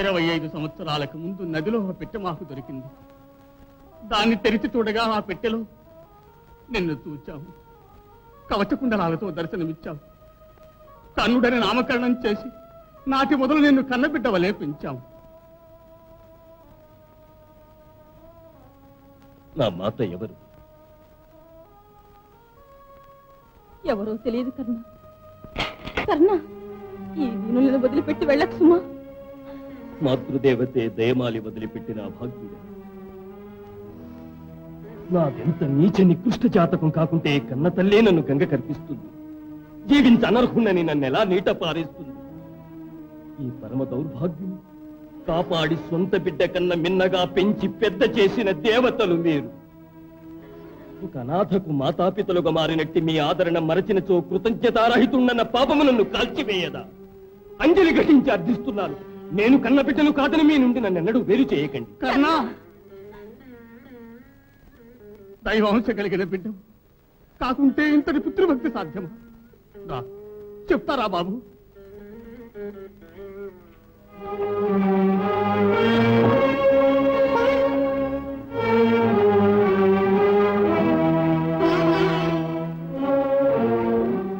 25 సంవత్సరాలకు ముందు నదిలో ఒక పెట్టె మాకు దొరికింది. దాన్ని తెరిచి చూడగా ఆ పెట్టెలో నిన్ను చూచావు. కవచకుండలాలతో దర్శనమిచ్చావు. కన్నుడని నామకరణం చేసి నాటి మొదలు నిన్ను కన్నబిడ్డ వలె పెంచావు. నా మాత ఎవరు? ఎవరో తెలియదు కర్ణ. కర్ణ, ఈ దీనులను వదిలిపెట్టి వెళ్ళకు సుమా. మాతృదేవతే దయమాలి వదిలిపెట్టిన భాగ్యుడు. నాదెంత నీచ నికృష్ట జాతకం కాకుంటే కన్న తల్లే నన్ను గంగ కల్పిస్తుంది. జీవించ అనర్హున్నని నన్నెలా నీట పారేస్తుంది. ఈ పరమ దౌర్భాగ్యం కాపాడి సొంత బిడ్డ కన్న మిన్నగా పెంచి పెద్ద చేసిన దేవతలు మీరు. ఒక అనాథకు మాతాపితలుగా మారినట్టి మీ ఆదరణ మరచినచో కృతజ్ఞతారహితున్నన్న పాపము నన్ను కాల్చివేయదా? అంజలి ఘటించి అర్థిస్తున్నాను. నేను కన్న బిడ్డను కాదని మీ నుండి నన్నెన్నడూ వేరు చేయకండి. కర్ణ, దైవాంశ కలిగిన బిడ్డ కాకుంటే ఇంతటి పుత్రభక్తి సాధ్యమా? రా, చెప్తారా బాబు?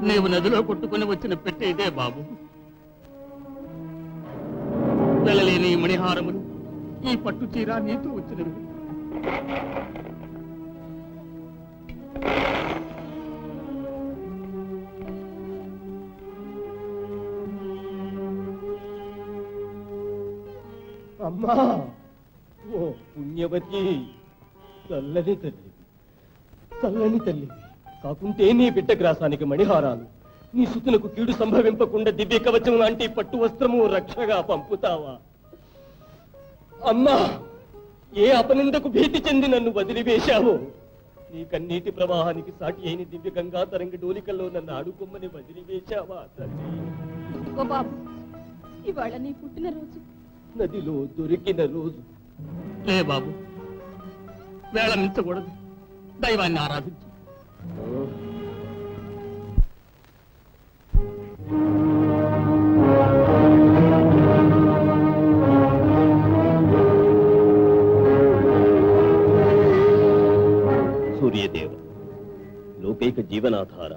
నీవు నదిలో కొట్టుకుని వచ్చిన పెట్టె ఇదే బాబు. వెళ్ళలేని ఈ మణిహారములు, ఈ పట్టు చీర నీతో వచ్చినవి. అమ్మా, ఓ పుణ్యవతి, చల్లని తల్లి, చల్లని తల్లి కాకుంటే నీ బిడ్డ గ్రాసానికి మణిహారాలు, నీ సుతులకు కీడు సంభవింపకుండా దివ్య కవచం లాంటి పట్టు వస్త్రము రక్షగా పంపుతావా? అమ్మా, ఏ అపనిందకు భీతి చెంది నన్ను వదిలివేశావో, నీ కన్నీటి ప్రవాహానికి సాటి అయిన దివ్య గంగా తరంగ డోలికల్లో నన్ను ఆడుకొమ్మని వదిలివేశావా తల్లి? ఓ బాబు, ఇవాళ నీ పుట్టినరోజు. నదిలో దొరికిన రోజు. లే బాబు, వేళ మించకూడదు. దైవాన్ని ఆరాధించు. సూర్యదేవ, లోకైక జీవనాధార,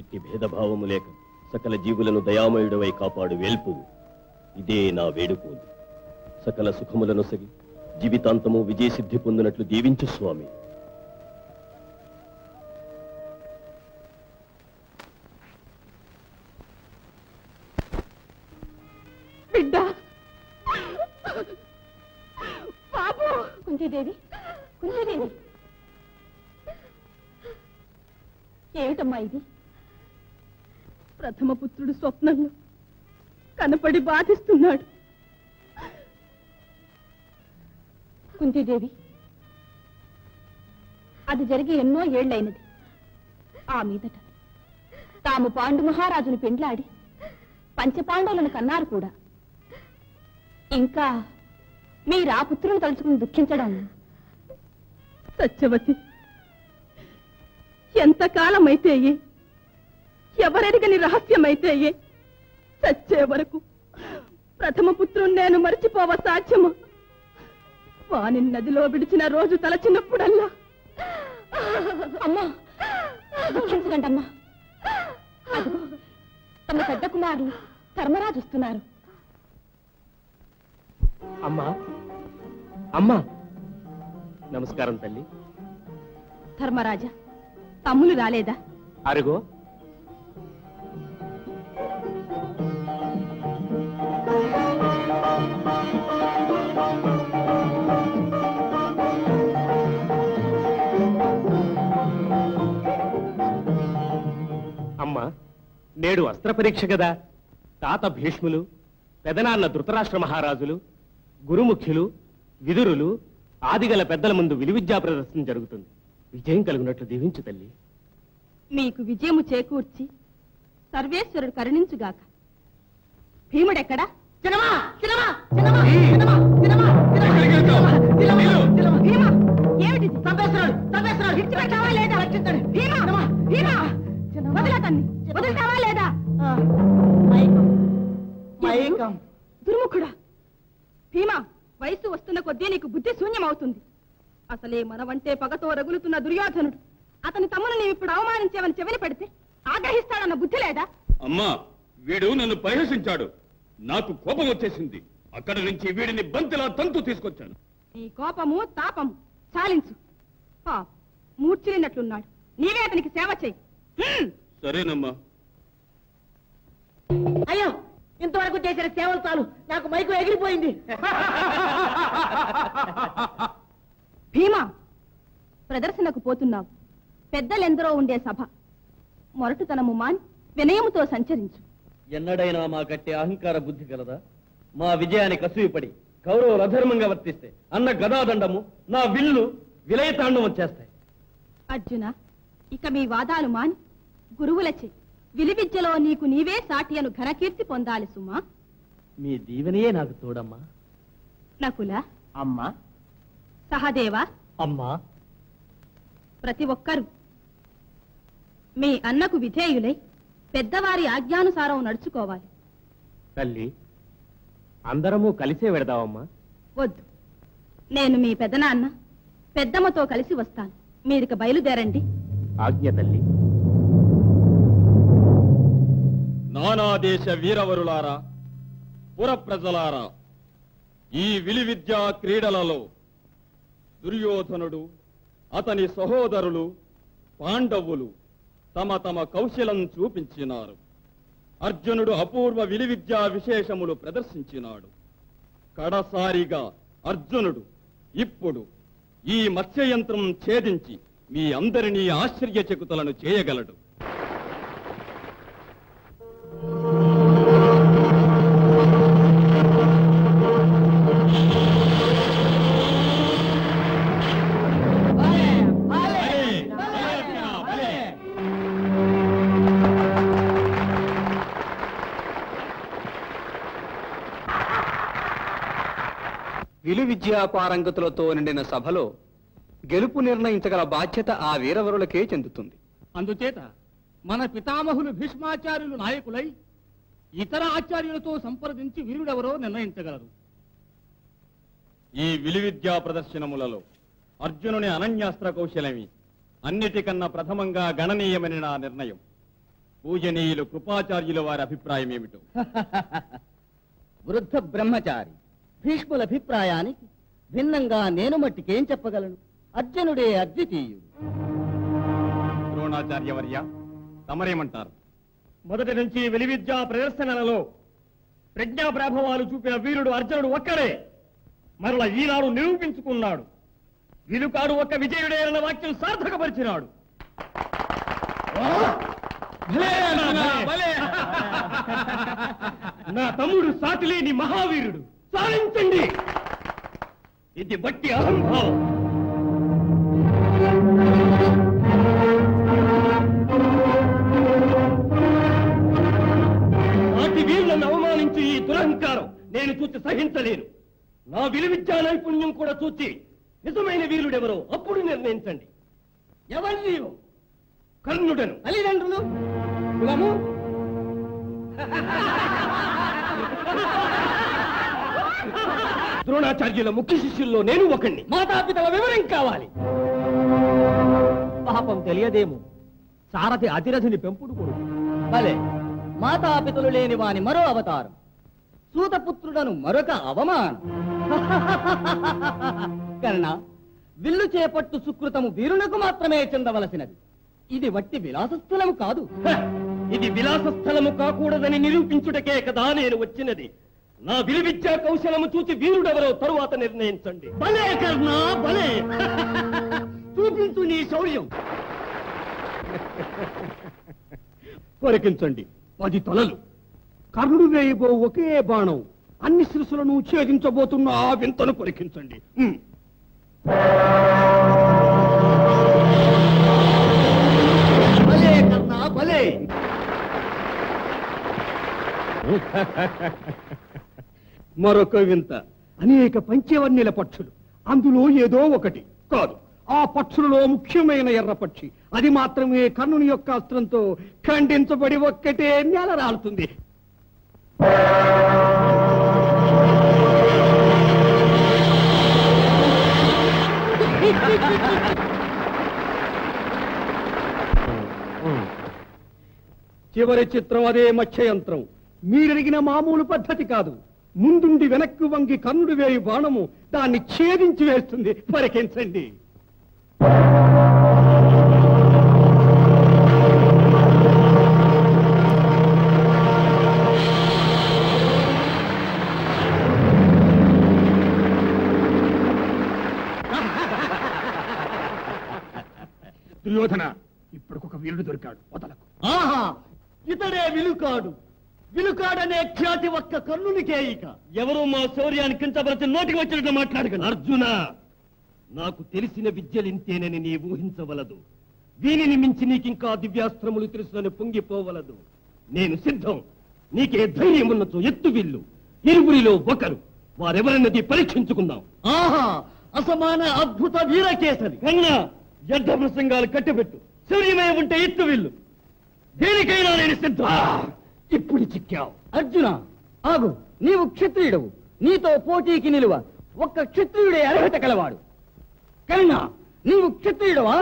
ఇట్టి భేదభావము లేక సకల జీవులను దయామయుడవై కాపాడు వేల్పువు. ఇదే నా వేడుకోలు. సకల సుఖములను సగి జీవితాంతము విజయసిద్ధి పొందినట్లు దీవించు స్వామి. బిడ్డ బాబు. కుంతీదేవి, కుంతీదేవి, ఏమిటమ్మా ఇది? ప్రథమ పుత్రుడు స్వప్నంలో కనపడి బాధిస్తున్నాడు. కుంతీదేవి, అది జరిగి ఎన్నో ఏళ్లైనది. ఆ మీదట తాము పాండు మహారాజును పెండ్లాడి పంచపాండవులను కన్నారు కూడా. ఇంకా మీరు ఆ పుత్రుని తలుచుకుని దుఃఖించడం. సత్యవతి, ఎంతకాలమైతే ఎవరెరిగని రహస్యమైతే చచ్చే వరకు ప్రథమ పుత్రుని నేను మరిచిపోవ సాధ్యమా? వాని నదిలో విడిచిన రోజు తలచినప్పుడల్లా. అమ్మా, దుఃఖించకండి అమ్మా. అదిగో తమ పెద్ద కుమారులు ధర్మరాజు వస్తున్నారు. అమ్మా, అమ్మా, నమస్కారం తల్లి. ధర్మరాజా, తమ్ములు రాలేదా? అరుగో. అమ్మా, నేడు అస్త్ర పరీక్ష కదా. తాత భీష్ములు, పెదనాన్న ధృతరాష్ట్ర మహారాజులు, గురుముఖ్యులు, విదురులు, ఆదిగల పెద్దల ముందు విలువిద్యా ప్రదర్శన జరుగుతుంది. విజయం కలుగునట్లు దీవించు తల్లి. మీకు విజయము చేకూర్చి సర్వేశ్వరుడు కరుణించుగాక. భీముడెక్కడా? దుర్ముఖుడా, భీమా, వయస్సు వస్తున్న కొద్దీ నీకు బుద్ధి శూన్యమవుతుంది. అసలే మనవంటే పగతో రగులుతున్న దుర్యోధనుడు అతని తమ్మును నీవు ఇప్పుడు అవమానించేవని చెవిని పెడితే ఆగ్రహిస్తాడన్న బుద్ధి లేదా? అమ్మా, వీడు నన్ను పరిహసించాడు. నాకు కోపం వచ్చేసింది. అక్కడి నుంచి వీడిని బంతిలా తంతు తీసుకొచ్చాను. నీ కోపము తాపము చాలించు. మూర్చిలినట్లున్నాడు, నీవే అతనికి సేవ చెయ్యి. సరేనమ్మా. అయ్యో, ఇంతవరకు చేసిన సేవలు చాలు, నాకు మైకు ఎగిరిపోయింది. భీమా, ప్రదర్శనకు పోతున్నావు. పెద్దలెందరో ఉండే సభ. మొరటుతనము మాని వినయముతో సంచరించు. ఎన్నడైనా మా కట్టే అహంకార బుద్ధి కలదా? మా విజయానికి అసూయపడి కౌరవులు అధర్మంగా వర్తిస్తే అన్న గదాదండము, నా విల్లు విలయతాండవం చేస్తాయి. అర్జున, ఇక మీ వాదాలు మాని గురువులచే విలువిద్యలో నీకు నీవే సాటి అను ఘనకీర్తి పొందాలి సుమా. మీ దీవెనయే నాకు తోడమ్మా. నకుల, అమ్మా. సహదేవా, అమ్మా. ప్రతి ఒక్కరూ మీ అన్నకు విధేయులై పెద్దవారి ఆజ్ఞానుసారం నడుచుకోవాలి. తల్లి, అందరము కలిసే వెడదామమ్మా. వద్దు, నేను మీ పెదనాన్న పెద్దమ్మతో కలిసి వస్తాను. మీరిక బయలుదేరండి. ఆజ్ఞ తల్లి. నానాదేశ వీరవరులారా, పుర ప్రజలారా, ఈ విలువిద్యా క్రీడలలో దుర్యోధనుడు, అతని సహోదరులు పాండవులు తమ తమ కౌశలం చూపించినారు. అర్జునుడు అపూర్వ విలువిద్యా విశేషములు ప్రదర్శించినాడు. కడసారిగా అర్జునుడు ఇప్పుడు ఈ మత్స్యయంత్రం ఛేదించి మీ అందరినీ ఆశ్చర్యచకితులను చేయగలడు. విలువిద్యా పారంగతులతో నిండిన సభలో గెలుపు నిర్ణయించగల బాధ్యత ఆ వీరవరులకే చెందుతుంది. అందుచేత మన పితామహులు భీష్మాచార్యులు నాయకులై ఇతర ఆచార్యులతో సంప్రదించి వీరుడెవరో నిర్ణయించగలరు. ఈ విలువిద్యా ప్రదర్శనములలో అర్జునుని అనన్యాస్త్ర కౌశలమి అన్నిటికన్నా ప్రథమంగా గణనీయమైన నా నిర్ణయం. పూజనీయులు కృపాచార్యుల వారి అభిప్రాయం ఏమిటో? వృద్ధ బ్రహ్మచారి భీష్ముల అభిప్రాయానికి భిన్నంగా నేను మట్టికేం చెప్పగలను? అర్జునుడే అద్వితీయుడు. ద్రోణాచార్యవర్య, తమరేమంటారు? మొదటి నుంచి విలువిద్యా ప్రదర్శనలలో ప్రజ్ఞాప్రాభవాలు చూపిన వీరుడు అర్జునుడు ఒక్కడే. మరల ఈనాడు నిరూపించుకున్నాడు. విలుకాడు ఒక్క విజయుడేనన్న వాక్యం సార్థకపరిచినాడు. నా తమ్ముడు సాటిలేని మహావీరుడు. సాధించండి. ఇది బట్టి అహంభావం. నాటి వీరులను అవమానించి ఈ దురహంకారం నేను చూసి సహించలేను. నా విలువిద్యా నైపుణ్యం కూడా చూచి నిజమైన వీరుడెవరో అప్పుడు నిర్ణయించండి. ఎవరు నీవు? కర్ణుడను. తల్లిదండ్రులు, కులము, ద్రోణాచార్యుల ముఖ్య శిష్యుల్లో నేను ఒకణ్ణి. మాతాపితల వివరం కావాలి. పాపం తెలియదేమో, సారథి అతిరథుని పెంపుడు కొడుకు. భలే, మాతాపితలు లేని వాని మరో అవతారం. సూతపుత్రుడను మరొక అవమానం. కర్ణ, విల్లు చేపట్టు సుకృతము వీరునకు మాత్రమే చెందవలసినది. ఇది వట్టి విలాసస్థలము కాదు. ఇది విలాస స్థలము కాకూడదని నిరూపించుటకే కదా నేను వచ్చినది. నా విలువిద్యా కౌశలము చూసి వీరుడెవరో తరువాత నిర్ణయించండి. భలే కర్ణ, భలే. చూపించు నీ శౌర్యం. పరికించండి. 10 తలలు. కర్ణుడు వేయబో ఒకే బాణం అన్ని శిరసులను ఛేదించబోతున్న ఆ వింతను పరికించండి. భలే కర్ణ, భలే. మరొక వింత. అనేక పంచవర్ణ్యుల పక్షులు, అందులో ఏదో ఒకటి కాదు, ఆ పక్షులలో ముఖ్యమైన ఎర్ర పక్షి. అది మాత్రమే కర్ణుని యొక్క అస్త్రంతో ఖండించబడి ఒక్కటే నేల రాలుతుంది. చివరి చిత్రం అదే మత్స్యయంత్రం. మీరడిగిన మామూలు పద్ధతి కాదు. ముందుండి వెనక్కు వంగి కన్నుడు వేయి బాణము దాన్ని ఛేదించి వేస్తుంది. పరికించండి. దుర్యోధన, ఇప్పటికొక వీరుడు దొరికాడు, వదలకు. ఆహా, ఇతడే విలుకాడు. విలుకాడనే ఖ్యాతి ఒక్క కర్ణునికే ఇక. ఎవరో మా శౌర్యాన్ని కించపరిచి నోటికి వచ్చినట్టు మాట్లాడగలరు. అర్జున, నాకు తెలిసిన విద్యలింతేనని నీ ఊహించవలదు. దీనిని మించి నీకింకా దివ్యాస్త్రములు తెలుసునని పొంగిపోవలదు. నేను సిద్ధం. నీకే ధైర్యం ఉన్నచో ఎత్తు విల్లు. ఇరువురిలో ఒకరు. వారెవరన్నది పరీక్షించుకుందాం. ఆహా, అసమాన అద్భుత వీరకేసరి. కన్నా యుద్ధ ప్రసంగాలు కట్టబెట్టు. శౌర్యమే ఉంటే ఎత్తు విల్లు. దేనికైనా నేను సిద్ధం. ఇప్పుడు చిక్కావు. అర్జున, ఆగు. నీవు క్షత్రియుడవు. నీతో పోటీకి నిలువ ఒక్క క్షత్రియుడే అర్హత కలవాడు. కర్ణ, నీవు క్షత్రియుడవా?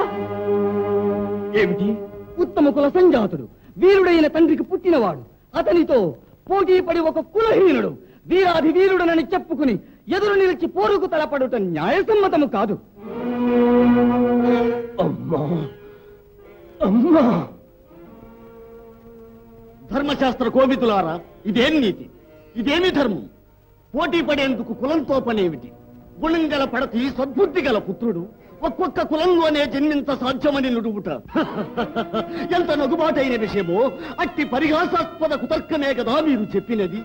ఏమిటి? ఉత్తమ కుల సంజాతుడు, వీరుడైన తండ్రికి పుట్టినవాడు. అతనితో పోటీ పడి ఒక కులహీనుడు వీరాధి వీరుడనని చెప్పుకుని ఎదురు నిలిచి పోరుకు తలపడుట న్యాయసమ్మతము కాదు. అమ్మా, అమ్మా! ధర్మశాస్త్ర కోవిదులారా, ఇదేం నీతి? ఇదేమి ధర్మం? పోటీ పడేందుకు కులంతో పనేమిటి? గుణం గల పడతి, సద్బుద్ధి గల పుత్రుడు ఒక్కొక్క కులంలోనే జన్మింత సాధ్యమని నుడుగుట ఎంత నగుబాటైన విషయమో. అట్టి పరిహాసాస్పద కుతర్కమే కదా మీరు చెప్పినది.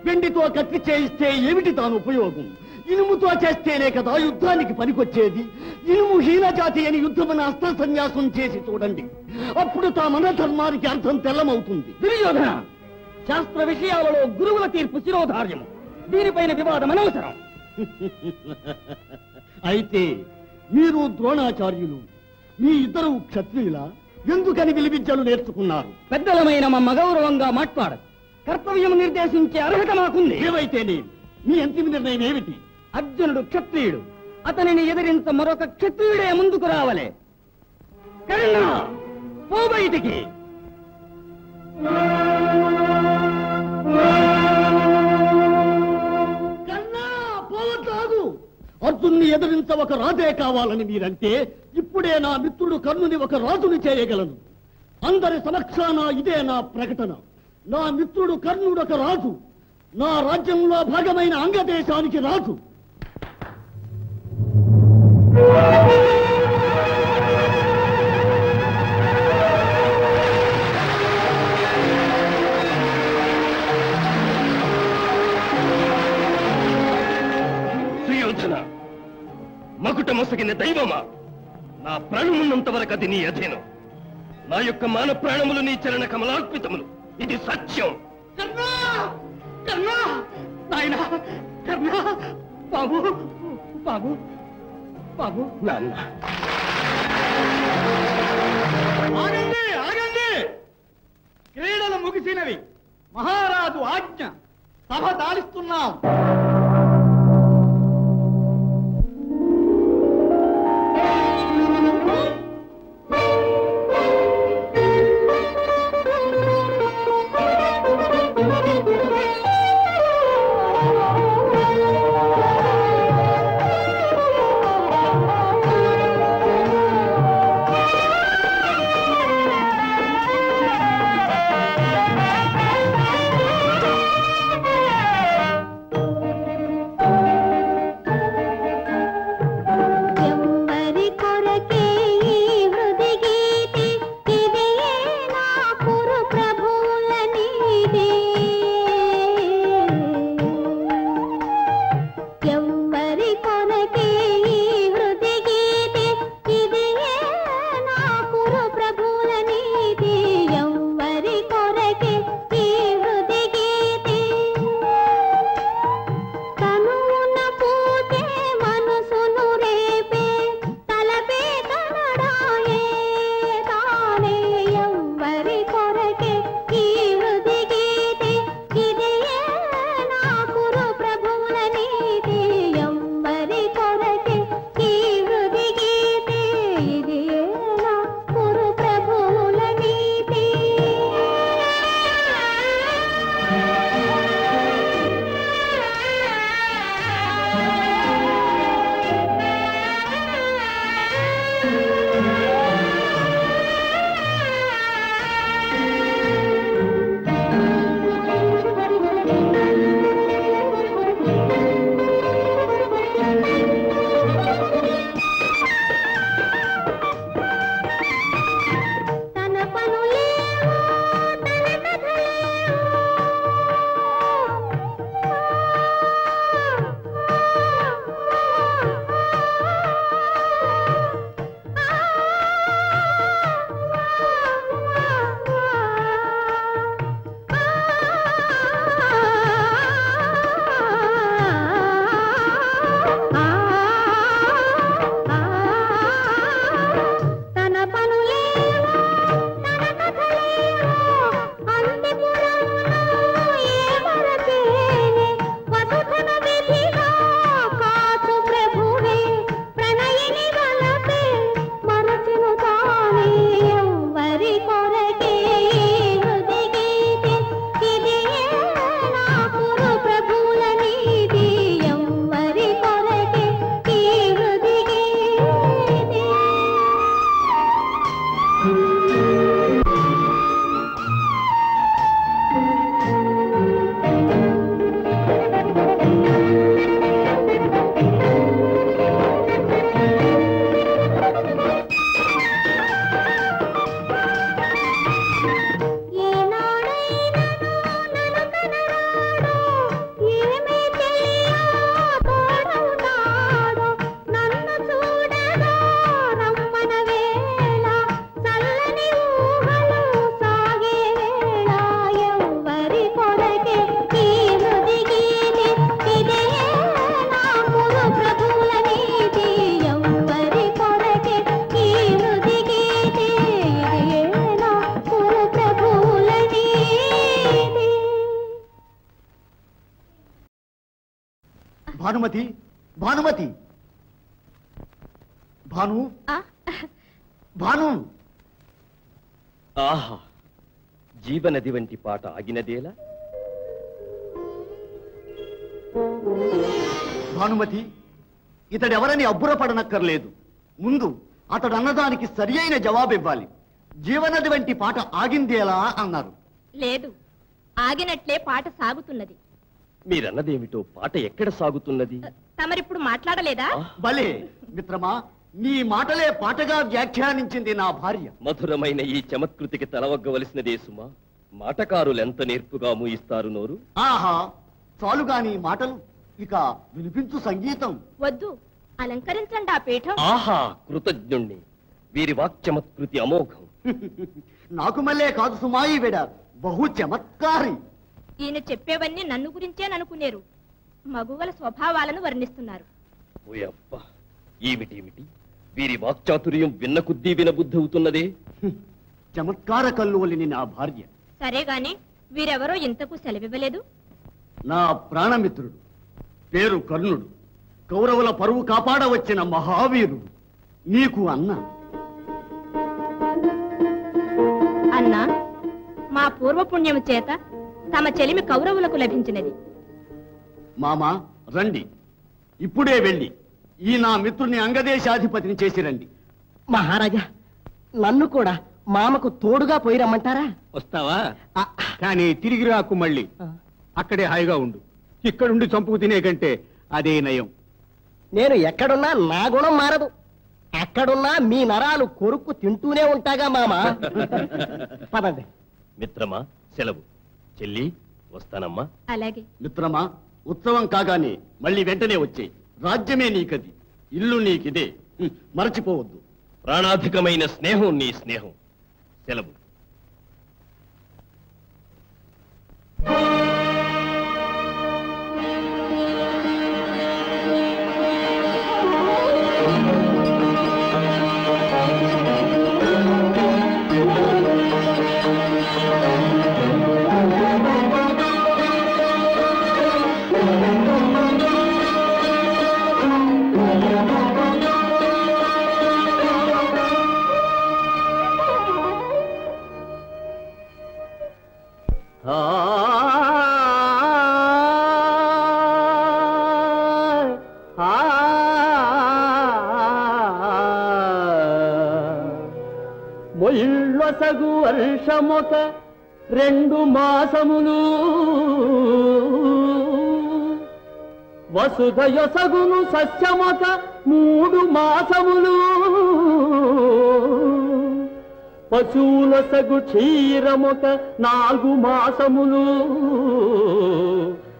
వెండితో కత్తి చేయిస్తే ఏమిటి తాను ఉపయోగం? ఇనుముతో చేస్తేనే కదా యుద్ధానికి పనికొచ్చేది. ఇనుము హీనజాతి అని యుద్ధమున అస్త్ర సన్యాసం చేసి చూడండి. అప్పుడు తామన ధర్మానికి అర్థం తెల్లమవుతుంది. దుర్యోధన, శాస్త్ర విషయాలలో గురువుల తీర్పు శిరోధార్యం. దీనిపైన వివాదం అనవసరం. అయితే మీరు ద్రోణాచార్యులు, మీ ఇద్దరు క్షత్రియుల, ఎందుకని విలువిద్యలు నేర్చుకున్నారు? పెద్దలమైన మా మగౌరవంగా మాట్లాడ కర్తవ్యం నిర్దేశించే అర్హత మాకుంది. ఏవైతేనే మీ అంతిమ నిర్ణయం ఏమిటి? అర్జునుడు క్షత్రియుడు. అతనిని ఎదిరించ మరొక క్షత్రియుడే ముందుకు రావలే. కర్ణ, పో బయటికి. కన్నా, పోవద్దు. అర్జున్ని ఎదిరించ ఒక రాజే కావాలని మీరంటే ఇప్పుడే నా మిత్రుడు కర్ణుని ఒక రాజుని చేయగలను. అందరి సమక్షాన ఇదే నా ప్రకటన. నా మిత్రుడు కర్ణుడు ఒక రాజు. నా రాజ్యంలో భాగమైన అంగదేశానికి రాజు. సుయోధన, మకుట మొసగిన దైవమా, నా ప్రాణమున్నంత వరకు అది నీ అధీనం. నా యొక్క మాన ప్రాణములు నీ చరణ కమలార్పితములు. ఇది సత్యం. కర్ణా, కర్ణా, నాయనా, కర్ణా, బాబు, బాబు, బాబు. నాన్న, ఆగండి, ఆగండి. క్రీడలు ముగిసినవి. మహారాజు ఆజ్ఞ. సభ దాలిస్తున్నాం. భానుమతి భానుమతి భాను ఆ, భాను ఆహా జీవనది వంటి పాట ఆగినదేలా భానుమతి ఇతడెవరని అబ్బురపడనక్కర్లేదు. ముందు అతడు అన్నదానికి సరి అయిన జవాబు ఇవ్వాలి. జీవనది వంటి పాట ఆగిందేలా అన్నారు. లేదు, ఆగినట్లే పాట సాగుతున్నది. మీరన్నదేమిటో పాట ఎక్కడ సాగుతున్నది? తమరిప్పుడు మాట్లాడలేదా? భలే మిత్రమా, నీ మాటలే పాటగా వ్యాఖ్యానించింది నా భార్య. మధురమైన ఈ చమత్కృతికి తలవగ్గవలసినదే సుమా. మాటకారులెంత నేర్పుగా మూయిస్తారు నోరు. ఆహా, చాలుగాని మాటలు, ఇక వినిపించు సంగీతం. వద్దు, అలంకరించండి ఆ పీఠం. ఆహా కృతజ్ఞుణ్ణి. వీరి వాక్చమత్కృతి అమోఘం. నాకు మళ్ళే కాదు సుమాయి వెడ, బహు చమత్కారి. ఈయన చెప్పేవన్నీ నన్ను గురించేననుకునేరు. మగువల స్వభావాలను వర్ణిస్తున్నారు. ఓయబ్బా, ఏమిటేమిటి వీరి వాక్చాతుర్యం విన్న కొద్దీ వినబుద్ధి అవుతున్నదే. చమత్కార కల్లువలిని నా భార్య. సరే గాని వీరెవరో ఇంతకు సెలవివ్వలేదు. నా ప్రాణమిత్రుడు, పేరు కర్ణుడు, కౌరవుల పరువు కాపాడవచ్చిన మహావీరుడు, నీకు అన్న. అన్నా, మా పూర్వపుణ్యము చేత తమ చెలిమి కౌరవులకు లభించినది. మామా రండి, ఇప్పుడే వెళ్ళి ఈ నా మిత్రుని అంగదేశాధిపతిని చేసి రండి. మహారాజా, నన్ను కూడా మామకు తోడుగా పోయి రమ్మంటారా? వస్తావా? కానీ తిరిగి రాకు మళ్ళీ. అక్కడే హాయిగా ఉండు. ఇక్కడుండి చంపుకు తినే కంటే అదే నయం. నేను ఎక్కడున్నా నా గుణం మారదు. అక్కడున్నా మీ నరాలు కొరుక్కు తింటూనే ఉంటాగా మామ. పదండి. మిత్రమా సెలవు. చెల్లి వస్తానమ్మా. అలాగే. మిత్రమా, ఉత్సవం కాగానే మళ్ళీ వెంటనే వచ్చే. రాజ్యమే నీకది, ఇల్లు నీకిదే, మరచిపోవద్దు. ప్రాణాధికమైన స్నేహం నీ స్నేహం. సెలవు. మొయిళ్ళొసగు వర్షమొక 2 మాసములు, వసుధయొసగును సస్యమొక 3 మాసములు, పశువులొసగు క్షీరమొక 4 మాసములు,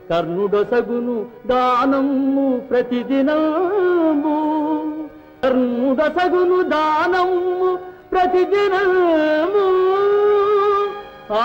కర్ణుడొసగును దానము ప్రతిదినము, కర్ణుడొసగును దానము ప్రతిదినము. ఆ